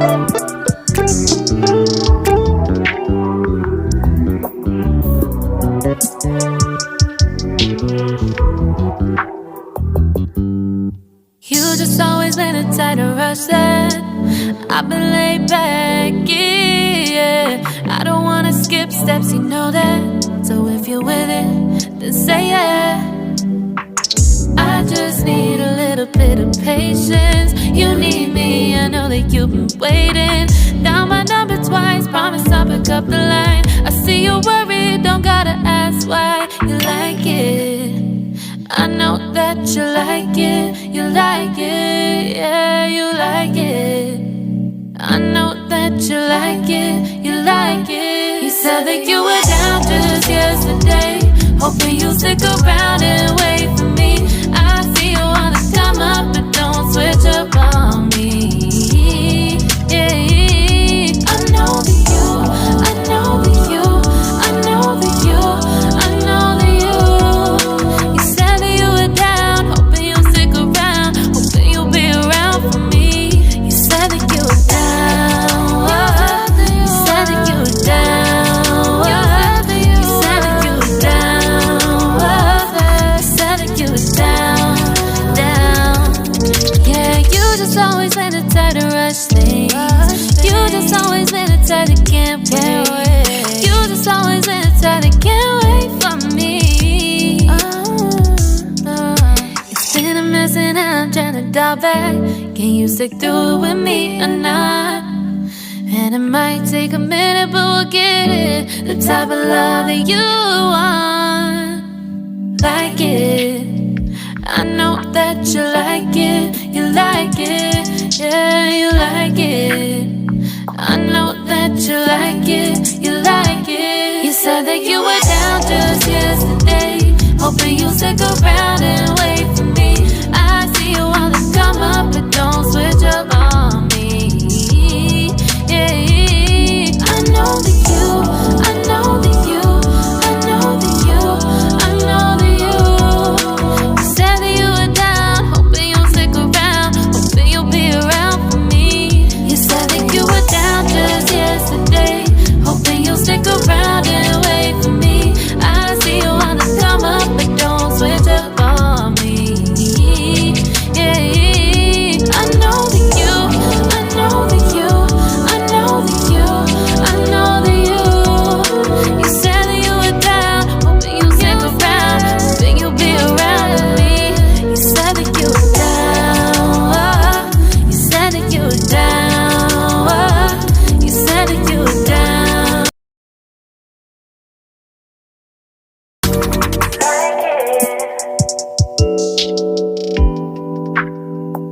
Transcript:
You just always been a tighter rush that I've been laid back, yeah. I don't wanna skip steps, you know that. So if you're with it, then say yeah. I just need a little bit of patience. You need me, I know that you've been waiting. Down my number twice, promise I'll pick up the line. I see you worried, don't gotta ask why. You like it, I know that you like it. You like it, yeah, you like it. I know that you like it, you like it. You said that you were down just yesterday, hoping you'll stick around and wait for me. I see you wanna come up, but don't switch up on me. Yeah, I know that you, I know that you, I know that you, I know that you. You said that you were down, hoping you'll stick around, hoping you'll be around for me. You said that you were down, you said that you were down, you said that you were down, you said that you were down, down. Yeah, you just always been a tight to rush things. You just always been a tight that can't wait. You just always been a tight that can't wait for me. It's been a mess and I'm trying to dial back. Can you stick through it with me or not? And it might take a minute, but we'll get it. The type of love that you want, like it. I know that you like it, you like it, yeah, you like it. I know that you like it, you like it. You said that you were down just yesterday, hoping you'll stick around and wait for me. I see you wanna come up, but don't switch up on me. Yeah, I know that you, I know that you, I know that you, I know that you. You said that you were down, hoping you'll stick around, hoping you'll be around for me. You said that you were down just yesterday, hoping you'll stick around and wait for me. I see you wanna come up, but don't switch up on me. Yeah, I know that you, I know that you, I know that you, I know that you. You said that you were down, hoping you'll stick around, hoping you'll be around with me. You said that you were down, you said that you were down, you said that you were down.